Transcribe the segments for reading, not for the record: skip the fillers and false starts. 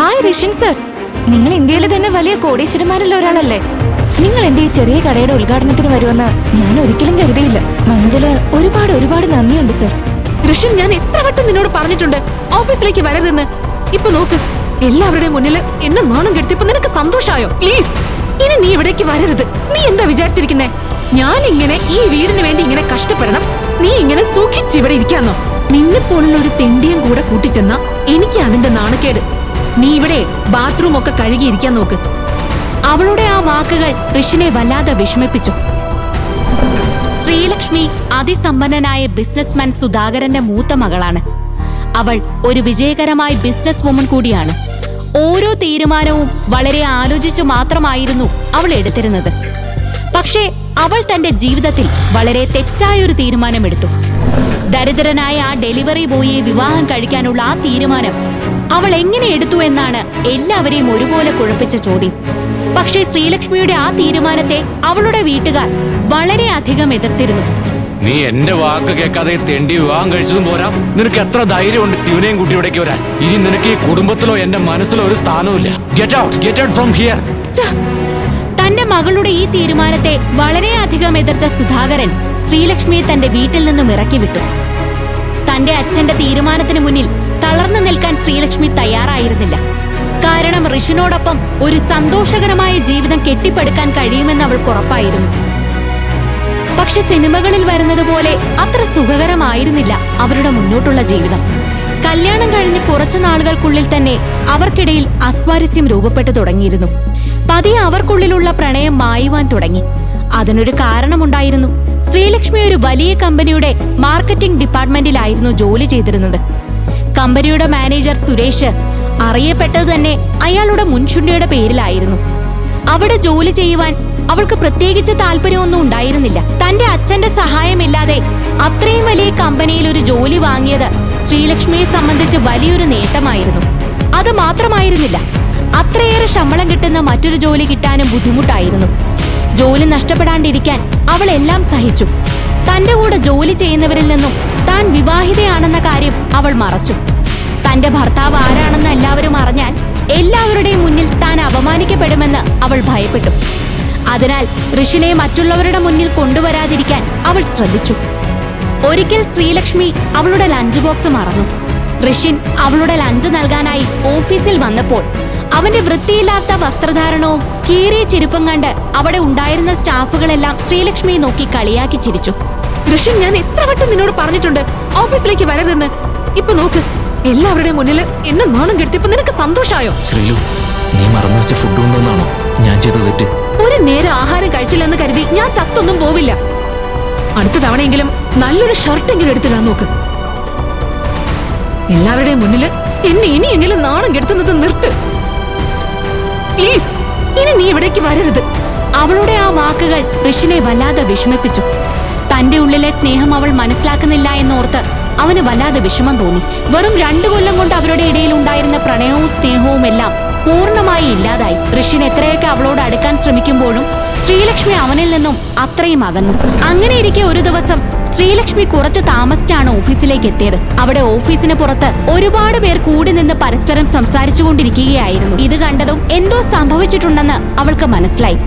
Hi Rishin sir, നിങ്ങൾ ഇന്ത്യയിലെ തന്നെ വലിയ കോടീശ്വരന്മാരിൽ ഒരാളല്ലേ? നിങ്ങൾ എന്റെ ഈ ചെറിയ കടയുടെ ഉദ്ഘാടനത്തിന് വരുമെന്ന് ഞാൻ ഒരിക്കലും കരുതിയില്ല. വന്നതില് ഒരുപാട് നന്ദിയുണ്ട് സർ. ഋഷിൻ, ഞാൻ എത്ര വട്ടം നിന്നോട് പറഞ്ഞിട്ടുണ്ട് ഓഫീസിലേക്ക് വരരുതെന്ന്. ഇപ്പൊ നോക്ക്, എല്ലാവരുടെയും മുന്നിൽ എന്നെ നാണം കെടുത്തിയപ്പോ നിനക്ക് സന്തോഷായോ? പ്ലീസ്, ഇനി നീ ഇവിടേക്ക് വരരുത്. നീ എന്താ വിചാരിച്ചിരിക്കുന്നേ? ഞാൻ ഇങ്ങനെ ഈ വീടിന് വേണ്ടി ഇങ്ങനെ കഷ്ടപ്പെടണം, നീ ഇങ്ങനെ സൂക്ഷിച്ച് ഇവിടെ ഇരിക്കാന്നോ? നിന്നെ പോലുള്ള ഒരു തെണ്ടിയും കൂടെ കൂട്ടിച്ചെന്ന എനിക്ക് അതിന്റെ നാണക്കേട്. നീ ഇവിടെ ബാത്റൂം ഒക്കെ കഴുകിയിരിക്കാൻ നോക്ക്. അവളുടെ ആ വാക്കുകൾ ഋഷിനെ വല്ലാതെ വിഷമിപ്പിച്ചു. ശ്രീലക്ഷ്മി അതിസമ്പന്നനായ ബിസിനസ്മാൻ സുധാകരന്റെ മൂത്ത മകളാണ്. അവൾ ഒരു വിജയകരമായ ബിസിനസ് വുമൺ കൂടിയാണ്. ഓരോ തീരുമാനവും വളരെ ആലോചിച്ചു മാത്രമായിരുന്നു അവൾ എടുത്തിരുന്നത്. പക്ഷേ അവൾ തന്റെ ജീവിതത്തിൽ വളരെ തെറ്റായൊരു തീരുമാനമെടുത്തു. ദരിദ്രനായ ആ ഡെലിവറി ബോയിയെ വിവാഹം കഴിക്കാനുള്ള ആ തീരുമാനം അവൾ എങ്ങനെ എടുത്തു എന്നാണ് എല്ലാവരെയും ഒരുപോലെ കുഴപ്പിച്ച ചോദ്യം. പക്ഷേ ശ്രീലക്ഷ്മിയുടെ ആ തീരുമാനത്തെ അവളുടെ വീട്ടുകാർ വളരെയധികം എതിർത്തിരുന്നു. നീ എന്റെ വാക്ക് കേൾക്കാതെ തെണ്ടി വിവാഹം കഴിച്ചതും പോരാ, നിനക്ക് എത്ര ധൈര്യമുണ്ട് ട്യൂനെയും കുട്ടിയോടേക്ക് വരാൻ? ഇനി നിനക്ക് ഈ കുടുംബത്തിലോ എന്റെ മനസ്സിലോ ഒരു സ്ഥാനവുമില്ല. Get out from here. തന്റെ മകളുടെ ഈ തീരുമാനത്തെ വളരെയധികം എതിർത്ത സുധാകരൻ ശ്രീലക്ഷ്മിയെ തന്റെ വീട്ടിൽ നിന്നും ഇറക്കി വിട്ടു. തന്റെ അച്ഛന്റെ തീരുമാനത്തിന് മുന്നിൽ തളർന്നു നിൽക്കാൻ ശ്രീലക്ഷ്മി തയ്യാറായിരുന്നില്ല. കാരണം ഋഷിനോടൊപ്പം ഒരു സന്തോഷകരമായ ജീവിതം കെട്ടിപ്പടുക്കാൻ കഴിയുമെന്ന് അവൾക്ക് ഉറപ്പായിരുന്നു. പക്ഷെ സിനിമകളിൽ വരുന്നത് പോലെ അത്ര സുഖകരമായിരുന്നില്ല അവരുടെ മുന്നോട്ടുള്ള ജീവിതം. കല്യാണം കഴിഞ്ഞ് കുറച്ചു നാളുകൾക്കുള്ളിൽ തന്നെ അവർക്കിടയിൽ അസ്വാരസ്യം രൂപപ്പെട്ടു തുടങ്ങിയിരുന്നു. പതിയെ അവർക്കുള്ളിലുള്ള പ്രണയം മായുവാൻ തുടങ്ങി. അതിനൊരു കാരണമുണ്ടായിരുന്നു. ശ്രീലക്ഷ്മി ഒരു വലിയ കമ്പനിയുടെ മാർക്കറ്റിംഗ് ഡിപ്പാർട്ട്മെന്റിലായിരുന്നു ജോലി ചെയ്തിരുന്നത്. കമ്പനിയുടെ മാനേജർ സുരേഷ് അറിയപ്പെട്ടത് തന്നെ അയാളുടെ മുൻചുണ്ടിയുടെ പേരിലായിരുന്നു. അവിടെ ജോലി ചെയ്യുവാൻ അവൾക്ക് പ്രത്യേകിച്ച് താല്പര്യമൊന്നും ഉണ്ടായിരുന്നില്ല. തന്റെ അച്ഛന്റെ സഹായമില്ലാതെ അത്രയും വലിയ കമ്പനിയിൽ ഒരു ജോലി വാങ്ങിയത് ശ്രീലക്ഷ്മിയെ സംബന്ധിച്ച് വലിയൊരു നേട്ടമായിരുന്നു. അത് മാത്രമായിരുന്നില്ല, അത്രയേറെ ശമ്പളം കിട്ടുന്ന മറ്റൊരു ജോലി കിട്ടാനും ബുദ്ധിമുട്ടായിരുന്നു. ജോലി നഷ്ടപ്പെടാണ്ടിരിക്കാൻ അവൾ എല്ലാം സഹിച്ചു. തന്റെ കൂടെ ജോലി ചെയ്യുന്നവരിൽ നിന്നും താൻ വിവാഹിതയാണെന്ന കാര്യം അവൾ മറച്ചു. തന്റെ ഭർത്താവ് ആരാണെന്ന് എല്ലാവരും അറിഞ്ഞാൽ എല്ലാവരുടെയും മുന്നിൽ താൻ അപമാനിക്കപ്പെടുമെന്ന് അവൾ ഭയപ്പെട്ടു. അതിനാൽ ഋഷിനെ മറ്റുള്ളവരുടെ മുന്നിൽ കൊണ്ടുവരാതിരിക്കാൻ അവൾ ശ്രദ്ധിച്ചു. ഒരിക്കൽ ശ്രീലക്ഷ്മി അവളുടെ ലഞ്ച് ബോക്സ് മറന്നു. ഋഷിൻ അവളുടെ ലഞ്ച് നൽകാനായി ഓഫീസിൽ വന്നപ്പോൾ അവന്റെ വൃത്തിയില്ലാത്ത വസ്ത്രധാരണവും കീറിയ ചെരുപ്പും കണ്ട് അവിടെ ഉണ്ടായിരുന്ന സ്റ്റാഫുകളെല്ലാം ശ്രീലക്ഷ്മിയെ നോക്കി കളിയാക്കി ചിരിച്ചു. ഋഷിൻ, ഞാൻ എത്ര വട്ടം നിന്നോട് പറഞ്ഞിട്ടുണ്ട് ഓഫീസിലേക്ക് വരരുതെന്ന്. ഇപ്പൊ നോക്ക്, എല്ലാവരുടെയും മുന്നിൽ എന്നെ നാണം കെടുത്തിയപ്പോ നിനക്ക് സന്തോഷായോ? ശ്രീലു, നീ മറന്നു വെച്ച ഫുഡ് കൊണ്ടുവന്നാണോ ഞാൻ ചെയ്ത തെറ്റ്? ഒരു നേരം ആഹാരം കഴിച്ചില്ലെന്ന് കരുതി ഞാൻ ചത്തൊന്നും പോവില്ല. അടുത്ത തവണയെങ്കിലും നല്ലൊരു ഷർട്ടെങ്കിലും എടുത്തിടാൻ നോക്ക്. എല്ലാവരുടെയും മുന്നിൽ എന്നെ ഇനിയെങ്കിലും നാണം കെടുത്തുന്നത് നിർത്ത്. പ്ലീസ്, ഇനി നീ ഇവിടേക്ക് വരരുത്. അവളുടെ ആ വാക്കുകൾ ഋഷിനെ വല്ലാതെ വിഷമിപ്പിച്ചു. തന്റെ ഉള്ളിലെ സ്നേഹം അവൾ മനസ്സിലാക്കുന്നില്ല എന്നോർത്ത് അവന് വല്ലാതെ വിഷമം തോന്നി. വെറും 2 കൊല്ലം കൊണ്ട് അവരുടെ ഇടയിൽ ഉണ്ടായിരുന്ന പ്രണയവും സ്നേഹവും എല്ലാം പൂർണ്ണമായി ഇല്ലാതായി. ഋഷിൻ എത്രയൊക്കെ അവളോട് അടുക്കാൻ ശ്രമിക്കുമ്പോഴും ശ്രീലക്ഷ്മി അവനിൽ നിന്നും അത്രയും അകന്നു. അങ്ങനെയിരിക്കെ ഒരു ദിവസം ശ്രീലക്ഷ്മി കുറച്ച് താമസിച്ചാണ് ഓഫീസിലേക്ക് എത്തിയത്. അവിടെ ഓഫീസിന് പുറത്ത് ഒരുപാട് പേർ കൂടി നിന്ന് പരസ്പരം സംസാരിച്ചു കൊണ്ടിരിക്കുകയായിരുന്നു. ഇത് കണ്ടതും എന്തോ സംഭവിച്ചിട്ടുണ്ടെന്ന് അവൾക്ക് മനസ്സിലായി.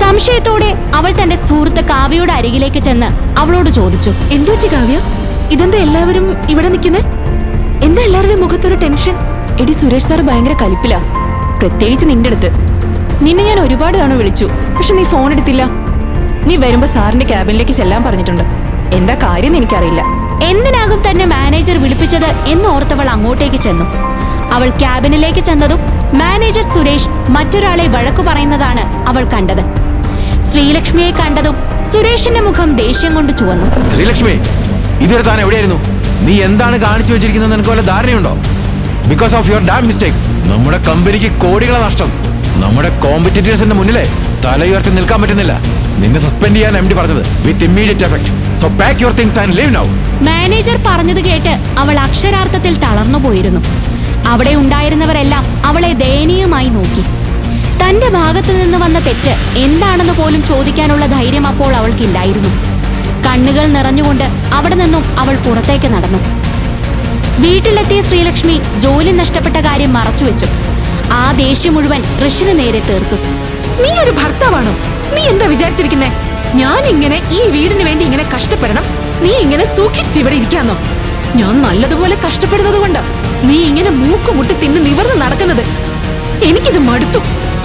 സംശയത്തോടെ അവൾ തന്റെ സുഹൃത്ത് കാവ്യയുടെ അരികിലേക്ക് ചെന്ന് അവളോട് ചോദിച്ചു, എന്തുപറ്റി കാവ്യ? ഇതെന്താ എല്ലാവരും ഇവിടെ നിൽക്കുന്നേ? എന്താ എല്ലാവരുടെയും മുഖത്തൊരു ടെൻഷൻ? എടി, സുരേഷ് സാർ ഭയങ്കര കലിപ്പില്ല, പ്രത്യേകിച്ച് നിന്റെ അടുത്ത്. നിന്നെ ഞാൻ ഒരുപാട് തവണ വിളിച്ചു, പക്ഷെ നീ ഫോൺ എടുത്തില്ല. നീ വരുമ്പോ സാറിന്റെ ക്യാബിനിലേക്ക് ചെല്ലാൻ പറഞ്ഞിട്ടുണ്ട്. എന്താ കാര്യം എനിക്കറിയില്ല. എന്തിനാകും തന്നെ മാനേജർ വിളിപ്പിച്ചത് എന്നോർത്തവൾ അങ്ങോട്ടേക്ക് ചെന്നു. അവൾ ക്യാബിനിലേക്ക് ചെന്നതും മാനേജർ സുരേഷ് മറ്റൊരാളെ വഴക്കു പറയുന്നതാണ് അവൾ കണ്ടത്. ശ്രീലക്ഷ്മിയെ കണ്ടതും സുരേഷിന്റെ മുഖം ദേഷ്യം കൊണ്ട് ചുവന്നു. ശ്രീലക്ഷ്മി, ഇതുവരെ താൻ എവിടെയായിരുന്നു? നീ എന്താണ് കാണിച്ചു വെച്ചിരിക്കുന്നത്? നിനക്ക് വല്ല ധാരണയുണ്ടോ? Because of your damn mistake നമ്മുടെ കമ്പനിക്ക് കോടികളെ നഷ്ടം. നമ്മുടെ കോമ്പറ്റീറ്റേഴ്സിന്റെ മുന്നിലെ തലയുയർത്തി നിൽക്കാൻ പറ്റുന്നില്ല. നിന്നെ സസ്പെൻഡ് ചെയ്യാൻ MD പറഞ്ഞത് with immediate effect. So pack your things and leave now. Manager പറഞ്ഞത് കേട്ട് അവൾ അക്ഷരാർത്ഥത്തിൽ തളർന്നു പോയിരുന്നു. അവിടെ ഉണ്ടായിരുന്നവരെല്ലാം അവളെ ദയനീയമായി നോക്കി. തന്റെ ഭാഗത്തു നിന്ന് വന്ന തെറ്റ് എന്താണെന്ന് പോലും ചോദിക്കാനുള്ള ധൈര്യം അപ്പോൾ അവൾക്കില്ലായിരുന്നു. കണ്ണുകൾ നിറഞ്ഞുകൊണ്ട് അവിടെ നിന്നും അവൾ പുറത്തേക്ക് നടന്നു. വീട്ടിലെത്തിയ ശ്രീലക്ഷ്മി ജോലി നഷ്ടപ്പെട്ട കാര്യം മറച്ചുവെച്ചു. ആ ദേഷ്യം മുഴുവൻ ഋഷിന് നേരെ തീർത്തു. നീ ഒരു ഭർത്താവാണോ? നീ എന്താ വിചാരിച്ചിരിക്കുന്നേ? ഞാൻ ഇങ്ങനെ ഈ വീടിന് വേണ്ടി ഇങ്ങനെ കഷ്ടപ്പെടണം, നീ ഇങ്ങനെ സൂക്ഷിച്ചിവിടെ ഇരിക്കാന്നോ? ഞാൻ നല്ലതുപോലെ കഷ്ടപ്പെടുന്നത് കൊണ്ട് നീ ഇങ്ങനെ മൂക്കുമുട്ടി തിന്ന് നിവർന്ന് നടക്കുന്നത് എനിക്കിത് മടുത്തു.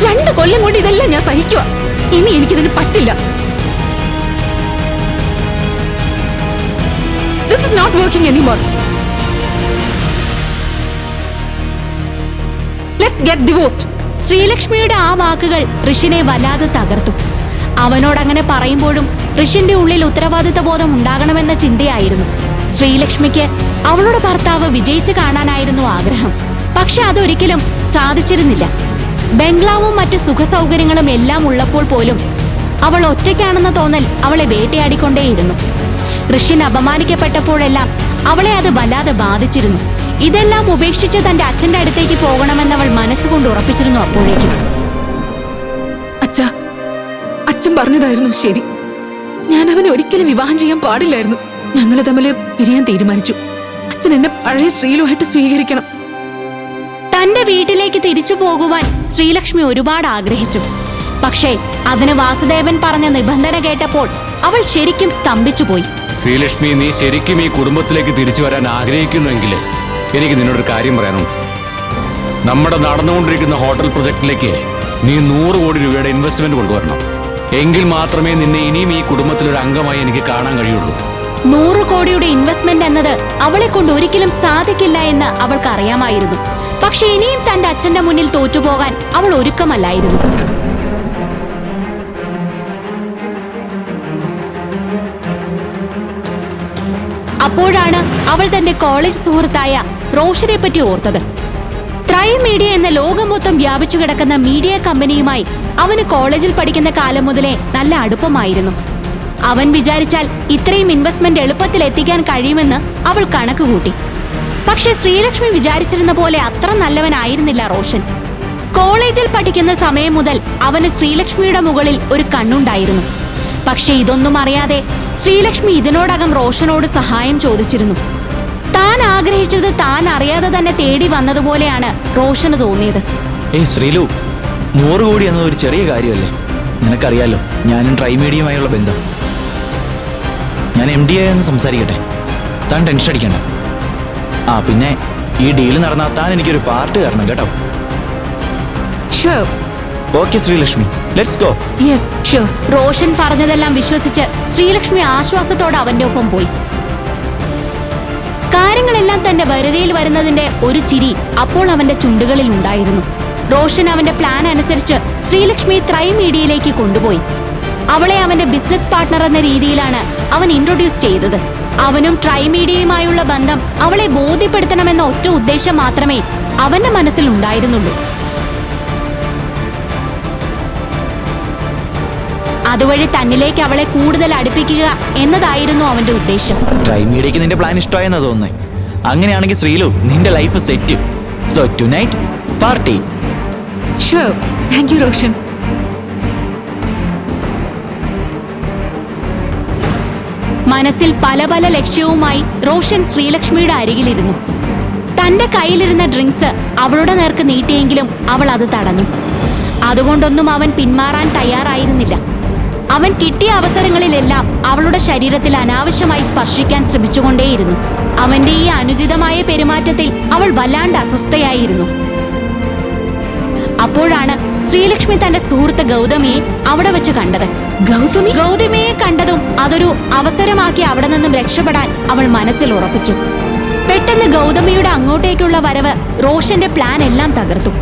2 കൊല്ലം കൊണ്ട് ഇതെല്ലാം ഞാൻ സഹിക്കുക. ഇനി എനിക്കിതിന് പറ്റില്ല. This is not working anymore. Let's get divorced. ശ്രീലക്ഷ്മിയുടെ ആ വാക്കുകൾ ഋഷിനെ വല്ലാതെ തകർത്തു. അവനോടങ്ങനെ പറയുമ്പോഴും ഋഷിന്റെ ഉള്ളിൽ ഉത്തരവാദിത്ത ബോധം ഉണ്ടാകണമെന്ന ചിന്തയായിരുന്നു. ശ്രീലക്ഷ്മിക്ക് അവളുടെ ഭർത്താവ് വിജയിച്ചു കാണാനായിരുന്നു ആഗ്രഹം. പക്ഷെ അതൊരിക്കലും സാധിച്ചിരുന്നില്ല. ബംഗ്ലാവും മറ്റ് സുഖസൗകര്യങ്ങളും എല്ലാം ഉള്ളപ്പോൾ പോലും അവൾ ഒറ്റയ്ക്കാണെന്ന തോന്നൽ അവളെ വേട്ടയാടിക്കൊണ്ടേയിരുന്നു. ഋഷിൻ അപമാനിക്കപ്പെട്ടപ്പോഴെല്ലാം അവളെ അത് വല്ലാതെ ബാധിച്ചിരുന്നു. ഇതെല്ലാം ഉപേക്ഷിച്ച് തന്റെ അച്ഛന്റെ അടുത്തേക്ക് പോകണമെന്നവൾ മനസ്സുകൊണ്ട് ഉറപ്പിച്ചിരുന്നു. അപ്പോഴേക്കും അച്ഛാ, അച്ഛൻ പറഞ്ഞതായിരുന്നു ശരി. ഞാൻ അവനെ ഒരിക്കലും വിവാഹം ചെയ്യാൻ പാടില്ലായിരുന്നു. ഞങ്ങൾ തമ്മിൽ പിരിയാൻ തീരുമാനിച്ചു. അച്ഛൻ എന്നെ പഴയ ശ്രീലുമായിട്ട് സ്വീകരിക്കണം. തന്റെ വീട്ടിലേക്ക് തിരിച്ചു പോകുവാൻ ശ്രീലക്ഷ്മി ഒരുപാട് ആഗ്രഹിച്ചു. പക്ഷേ അതിന് വാസുദേവൻ പറഞ്ഞ നിബന്ധന കേട്ടപ്പോൾ അവൾ ശരിക്കും സ്തംഭിച്ചുപോയി. ശ്രീലക്ഷ്മി, നീ ശരിക്കും ഈ കുടുംബത്തിലേക്ക് തിരിച്ചു വരാൻ ആഗ്രഹിക്കുന്നുവെങ്കിൽ എനിക്ക് നിന്നോടൊരു കാര്യം പറയാനുണ്ട്. നമ്മുടെ നടന്നുകൊണ്ടിരിക്കുന്ന ഹോട്ടൽ പ്രൊജക്ടിലേക്ക് നീ 100 കോടി രൂപയുടെ ഇൻവെസ്റ്റ്മെന്റ് കൊണ്ടുവരണം. എങ്കിൽ മാത്രമേ നിന്നെ ഇനിയും ഈ കുടുംബത്തിലൊരു അംഗമായി എനിക്ക് കാണാൻ കഴിയുള്ളൂ. 100 കോടിയുടെ ഇൻവെസ്റ്റ്മെന്റ് എന്നത് അവളെ കൊണ്ട് ഒരിക്കലും സാധിക്കില്ല എന്ന് അവൾക്ക് അറിയാമായിരുന്നു. പക്ഷെ ഇനിയും തന്റെ അച്ഛന്റെ മുന്നിൽ തോറ്റുപോകാൻ അവൾ ഒരുക്കമല്ലായിരുന്നു. അപ്പോഴാണ് അവൾ തന്റെ കോളേജ് സുഹൃത്തായ റോഷനെ പറ്റി ഓർത്തത്. ത്രൈ മീഡിയ എന്ന ലോകം മൊത്തം വ്യാപിച്ചു കിടക്കുന്ന മീഡിയ കമ്പനിയുമായി അവന് കോളേജിൽ പഠിക്കുന്ന കാലം മുതലേ നല്ല അടുപ്പമായിരുന്നു. അവൻ വിചാരിച്ചാൽ ഇത്രയും ഇൻവെസ്റ്റ്മെന്റ് എളുപ്പത്തിൽ എത്തിക്കാൻ കഴിയുമെന്ന് അവൾ കണക്കുകൂട്ടി. പക്ഷെ ശ്രീലക്ഷ്മി വിചാരിച്ചിരുന്ന പോലെ അത്ര നല്ലവനായിരുന്നില്ല റോഷൻ. കോളേജിൽ പഠിക്കുന്ന സമയം മുതൽ അവന് ശ്രീലക്ഷ്മിയുടെ മുകളിൽ ഒരു കണ്ണുണ്ടായിരുന്നു. പക്ഷെ ഇതൊന്നും അറിയാതെ ശ്രീലക്ഷ്മി ഇതിനോടകം റോഷനോട് സഹായം ചോദിച്ചിരുന്നു. താൻ ആഗ്രഹിച്ചത് താൻ അറിയാതെ തന്നെ തേടി വന്നതുപോലെയാണ് റോഷന് തോന്നിയത്. ശ്രീലു, 100 കോടി എന്നത് ഒരു ചെറിയ കാര്യമല്ലേ? നിനക്കറിയാലോ ഞാനും ട്രൈ മീഡിയയുമായുള്ള ബന്ധം. ഞാൻ MD ആയെന്ന് സംസാരിക്കട്ടെ, താൻ ടെൻഷൻ അടിക്കണ്ട. പിന്നെ ഈ ഡീല് നടന്നാൽ താൻ എനിക്കൊരു പാർട്ട് തരണം കേട്ടോ. Okay Sreelakshmi, let's go. Yes, sure. Roshan പറഞ്ഞതെല്ലാം വിശ്വസിച്ച് ശ്രീലക്ഷ്മി ആശ്വാസത്തോടെ അവന്റെ ഒപ്പം പോയി. കാര്യങ്ങളെല്ലാം തന്റെ വരുതിയിൽ വരുന്നതിന്റെ ഒരു ചിരി അപ്പോൾ അവന്റെ ചുണ്ടുകളിൽ ഉണ്ടായിരുന്നു. റോഷൻ അവന്റെ പ്ലാൻ അനുസരിച്ച് ശ്രീലക്ഷ്മി ത്രൈ മീഡിയയിലേക്ക് കൊണ്ടുപോയി. അവളെ അവന്റെ ബിസിനസ് പാർട്ട്ണർ എന്ന രീതിയിലാണ് അവൻ ഇൻട്രൊഡ്യൂസ് ചെയ്തത്. അവനും ട്രൈ മീഡിയയുമായുള്ള ബന്ധം അവളെ ബോധ്യപ്പെടുത്തണമെന്ന ഒറ്റ ഉദ്ദേശം മാത്രമേ അവന്റെ മനസ്സിൽ ഉണ്ടായിരുന്നുള്ളൂ. അതുവഴി തന്നിലേക്ക് അവളെ കൂടുതൽ അടുപ്പിക്കുക എന്നതായിരുന്നു അവന്റെ ഉദ്ദേശം. ട്രൈ മീഡിയക്ക് നിന്റെ പ്ലാൻ ഇഷ്ടമായെന്നാ തോന്നുന്നേ. അങ്ങനെയാണെങ്കിൽ ശ്രീലു, നിന്റെ life set. So tonight party. Sure. Thank you Roshan. മനസ്സിൽ പല പല ലക്ഷ്യവുമായി റോഷൻ ശ്രീലക്ഷ്മിയുടെ അരികിലിരുന്നു. തന്റെ കയ്യിലിരുന്ന ഡ്രിങ്ക്സ് അവളുടെ നേർക്ക് നീട്ടിയെങ്കിലും അവൾ അത് തടഞ്ഞു. അതുകൊണ്ടൊന്നും അവൻ പിന്മാറാൻ തയ്യാറായിരുന്നില്ല. അവൻ കിട്ടിയ അവസരങ്ങളിലെല്ലാം അവളുടെ ശരീരത്തിൽ അനാവശ്യമായി സ്പർശിക്കാൻ ശ്രമിച്ചുകൊണ്ടേയിരുന്നു. അവന്റെ ഈ അനുചിതമായ പെരുമാറ്റത്തിൽ അവൾ വല്ലാണ്ട് അസ്വസ്ഥയായിരുന്നു. അപ്പോഴാണ് ശ്രീലക്ഷ്മി തന്റെ സുഹൃത്ത് ഗൗതമിയെ അവിടെ വെച്ച് കണ്ടത്. ഗൗതമിയെ കണ്ടതും അതൊരു അവസരമാക്കി അവിടെ നിന്നും രക്ഷപ്പെടാൻ അവൾ മനസ്സിൽ ഉറപ്പിച്ചു. പെട്ടെന്ന് ഗൗതമിയുടെ അങ്ങോട്ടേക്കുള്ള വരവ് റോഷന്റെ പ്ലാൻ എല്ലാം തകർത്തു.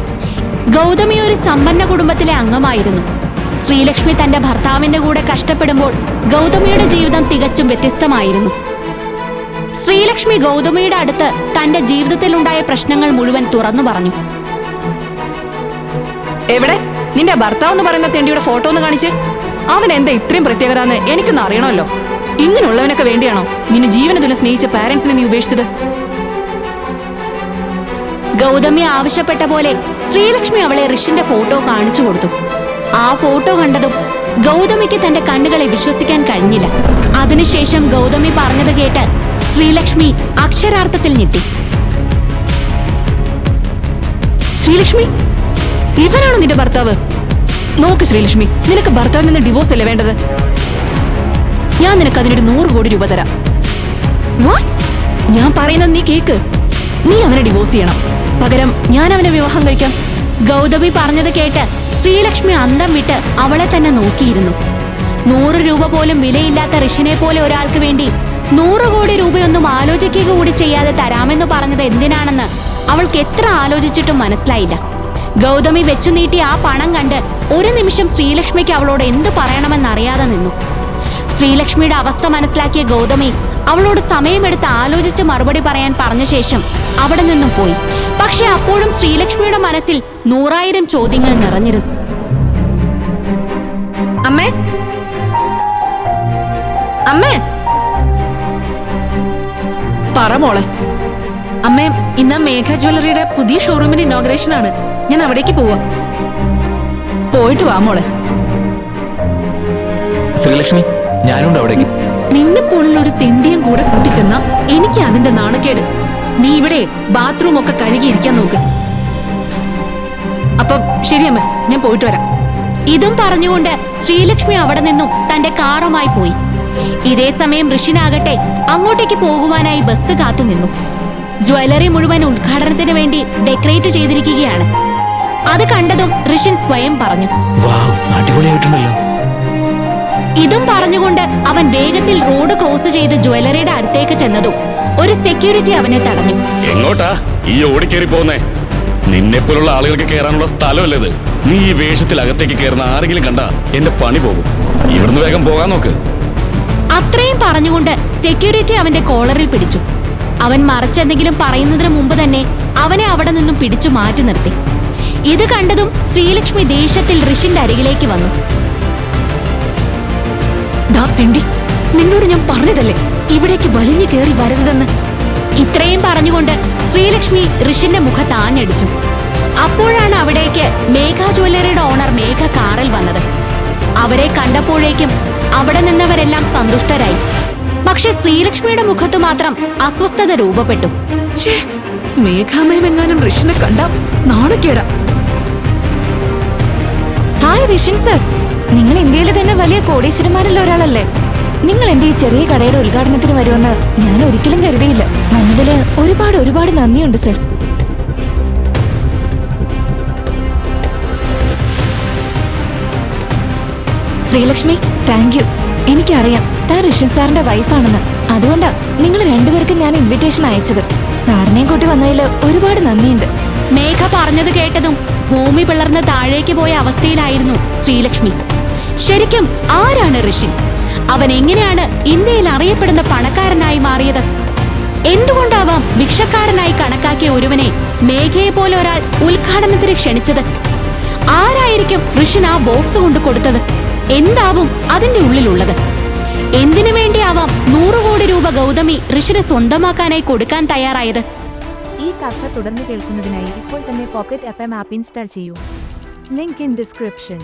ഗൗതമി ഒരു സമ്പന്ന കുടുംബത്തിലെ അംഗമായിരുന്നു. ശ്രീലക്ഷ്മി തന്റെ ഭർത്താവിന്റെ കൂടെ കഷ്ടപ്പെടുമ്പോൾ ഗൗതമിയുടെ ജീവിതം തികച്ചും വ്യത്യസ്തമായിരുന്നു. ശ്രീലക്ഷ്മി ഗൗതമിയുടെ അടുത്ത് തന്റെ ജീവിതത്തിലുണ്ടായ പ്രശ്നങ്ങൾ മുഴുവൻ തുറന്നു പറഞ്ഞു. എവിടെ നിന്റെ ഭർത്താവ് എന്ന് പറയുന്ന തെണ്ടിയുടെ ഫോട്ടോ ഒന്ന് കാണിച്ച്. അവൻ എന്താ ഇത്രയും പ്രത്യേകത എന്ന് എനിക്കൊന്ന് അറിയണമല്ലോ. ഇങ്ങനെയുള്ളവനൊക്കെ വേണ്ടിയാണോ നിന്നെ ജീവന തുല്യം സ്നേഹിച്ച പാരന്റ്സിനെ നീ ഉപേക്ഷിച്ചത്? ഗൗതമി ആവശ്യപ്പെട്ട പോലെ ശ്രീലക്ഷ്മി അവളെ ഋഷിന്റെ ഫോട്ടോ കാണിച്ചു കൊടുത്തു. ആ ഫോട്ടോ കണ്ടതും ഗൗതമിക്ക് തന്റെ കണ്ണുകളെ വിശ്വസിക്കാൻ കഴിഞ്ഞില്ല. അതിനുശേഷം ഗൗതമി പറഞ്ഞത് കേട്ട് ശ്രീലക്ഷ്മി അക്ഷരാർത്ഥത്തിൽ ഞെട്ടി. ശ്രീലക്ഷ്മി, ഇവനാണോ നിന്റെ ഭർത്താവ്? നോക്ക് ശ്രീലക്ഷ്മി, നിനക്ക് ഭർത്താവിൽ നിന്ന് ഡിവോഴ്സ് അല്ലേ വേണ്ടത്? ഞാൻ നിനക്ക് അതിനൊരു 100 കോടി രൂപ തരാം. വാട്ട്? ഞാൻ പറയുന്നത് നീ കേക്ക്. നീ അവനെ ഡിവോഴ്സ് ചെയ്യണം. പകരം ഞാൻ അവനെ വിവാഹം കഴിക്കാം. ഗൗതമി പറഞ്ഞത് കേട്ട് ശ്രീലക്ഷ്മി അന്തം വിട്ട് അവളെ തന്നെ നോക്കിയിരുന്നു. 100 രൂപ പോലും വിലയില്ലാത്ത ഋഷിനെ പോലെ ഒരാൾക്ക് വേണ്ടി 100 കോടി രൂപയൊന്നും ആലോചിക്കുക കൂടി ചെയ്യാതെ തരാമെന്ന് പറഞ്ഞത് എന്തിനാണെന്ന് അവൾക്ക് എത്ര ആലോചിച്ചിട്ടും മനസ്സിലായില്ല. ഗൗതമി വെച്ചു നീട്ടി ആ പണം കണ്ട് ഒരു നിമിഷം ശ്രീലക്ഷ്മിക്ക് അവളോട് എന്ത് പറയണമെന്നറിയാതെ നിന്നു. ശ്രീലക്ഷ്മിയുടെ അവസ്ഥ മനസ്സിലാക്കിയ ഗൗതമി അവളോട് സമയമെടുത്ത് ആലോചിച്ച് മറുപടി പറയാൻ പറഞ്ഞ ശേഷം അവിടെ നിന്നും പോയി. പക്ഷെ അപ്പോഴും ശ്രീലക്ഷ്മിയുടെ മനസ്സിൽ 100,000 ചോദ്യങ്ങൾ നിറഞ്ഞിരുന്നു. അമ്മേ, അമ്മേ, പറ മോളെ. അമ്മേ, ഇന്ന് മേഘ ജ്വല്ലറിയുടെ പുതിയ ഷോറൂമിന്റെ ഇനോഗ്രേഷൻ ആണ്. ഞാൻ അവിടേക്ക് പോവാ. പോയിട്ട് വാ മോളെ. ശ്രീലക്ഷ്മി, ഞാനുണ്ട് അവിടേക്ക്. നിന്നെ പോലുള്ള ഒരു തെണ്ടിയും കൂടെ കൂട്ടിച്ചെന്ന എനിക്ക് അതിന്റെ നാണക്കേട്. നീ ഇവിടെ ബാത്റൂം ഒക്കെ കഴുകിയിരിക്കാൻ നോക്ക്. അപ്പം ശരിയമ്മ, ഞാൻ പോയിട്ട് വരാം. ഇതും പറഞ്ഞുകൊണ്ട് ശ്രീലക്ഷ്മി അവിടെ നിന്നും തന്റെ കാറുമായി പോയി. ഇതേ സമയം ഋഷിനാകട്ടെ അങ്ങോട്ടേക്ക് പോകുവാനായി ബസ് കാത്തു നിന്നു. ജ്വല്ലറി മുഴുവൻ ഉദ്ഘാടനത്തിന് വേണ്ടി ഡെക്കറേറ്റ് ചെയ്തിരിക്കുകയാണ്. അത് കണ്ടതും ഋഷിൻ സ്വയം പറഞ്ഞു, വാവ്, അടിപൊളിയായിട്ടുണ്ടല്ലോ. ഇതും പറഞ്ഞുകൊണ്ട് അവൻ വേഗത്തിൽ റോഡ് ക്രോസ് ചെയ്ത് ജ്വല്ലറിയുടെ അടുത്തേക്ക് ചെന്നതും ഒരു സെക്യൂരിറ്റി അവനെ തടഞ്ഞു. എങ്ങോട്ടാ ഈ ഓടിക്കേറി പോന്നേ? നിന്നെ പോലുള്ള ആളുകൾക്ക് കയറാനുള്ള സ്ഥലമല്ലത്. നീ ഈ വേഷത്തിൽ അകത്തേക്ക് കയറുന്ന ആരെങ്കിലും കണ്ടാ എന്റെ പണി പോകും. ഇവിടുന്ന് വേഗം പോകാൻ നോക്ക്. അത്രയും പറഞ്ഞുകൊണ്ട് സെക്യൂരിറ്റി അവന്റെ കോളറിൽ പിടിച്ചു. അവൻ മറിച്ചെന്തെങ്കിലും പറയുന്നതിന് മുമ്പ് തന്നെ അവനെ അവിടെ നിന്നും പിടിച്ചു മാറ്റി നിർത്തി. ഇത് കണ്ടതും ശ്രീലക്ഷ്മി ദേഷ്യത്തിൽ ഋഷിന്റെ അരികിലേക്ക് വന്നു. ഡാ തിണ്ടി, നിന്നോട് ഞാൻ പറഞ്ഞതല്ലേ ഇവിടേക്ക് വലിഞ്ഞു കയറി വരരുതെന്ന്. ഇത്രയും പറഞ്ഞുകൊണ്ട് ശ്രീലക്ഷ്മി ഋഷിന്റെ മുഖത്ത് ആഞ്ഞടിച്ചു. അപ്പോഴാണ് അവിടേക്ക് മേഘ ജ്വല്ലറിയുടെ ഓണർ മേഘ കാറിൽ വന്നത്. അവരെ കണ്ടപ്പോഴേക്കും അവിടെ നിന്നവരെല്ലാം സന്തുഷ്ടരായി. പക്ഷെ ശ്രീലക്ഷ്മിയുടെ മുഖത്ത് മാത്രം അസ്വസ്ഥത രൂപപ്പെട്ടു. മേഘാമയമെങ്ങാനും ഋഷിനെ കണ്ട നാണക്കേടാ. ഹായ് ഋഷിൻ സർ, നിങ്ങൾ ഇന്ത്യയിലെ തന്നെ വലിയ കോടീശ്വരന്മാരിൽ ഒരാളല്ലേ? നിങ്ങൾ എന്റെ ഈ ചെറിയ കടയുടെ ഉദ്ഘാടനത്തിന് വരുമെന്ന് ഞാൻ ഒരിക്കലും കരുതിയില്ല. വന്നതില് ഒരുപാട് നന്ദിയുണ്ട് സർ. Sreelakshmi, thank you. എനിക്കറിയാം താൻ ഋഷിൻ സാറിന്റെ വൈഫാണെന്ന്. അതുകൊണ്ടാ നിങ്ങൾ രണ്ടുപേർക്കും ഞാൻ ഇൻവിറ്റേഷൻ അയച്ചത്. സാറിനെയും കൂട്ടി വന്നതിൽ ഒരുപാട് നന്ദിയുണ്ട്. മേഘ പറഞ്ഞത് കേട്ടതും ഭൂമി പിളർന്ന് താഴേക്ക് പോയ അവസ്ഥയിലായിരുന്നു ശ്രീലക്ഷ്മി. ശരിക്കും ആരാണ് ഋഷിൻ? അവൻ എങ്ങനെയാണ് ഇന്ത്യയിൽ അറിയപ്പെടുന്ന പണക്കാരനായി മാറിയത്? എന്തുകൊണ്ടാവാം ഭിക്ഷക്കാരനായി കണക്കാക്കിയ ഒരുവനെ മേഘയെ പോലെ ഒരാൾ ഉദ്ഘാടനത്തിന് ക്ഷണിച്ചത്? ആരായിരിക്കും ഋഷിൻ ആ ബോക്സ് കൊണ്ട് കൊടുത്തത്? എന്താവും അതിന്റെ ഉള്ളിലുള്ളത്? എന്തിനു വേണ്ടിയാവാം 100 കോടി രൂപ ഗൗതമി ഋഷിനെ സ്വന്തമാക്കാനായി കൊടുക്കാൻ തയ്യാറായത്? ഈ കഥ തുടർന്ന് കേൾക്കുന്നതിനായി ഇപ്പോൾ തന്നെ പോക്കറ്റ് FM ആപ്പ് ഇൻസ്റ്റാൾ ചെയ്യൂ. Link in description.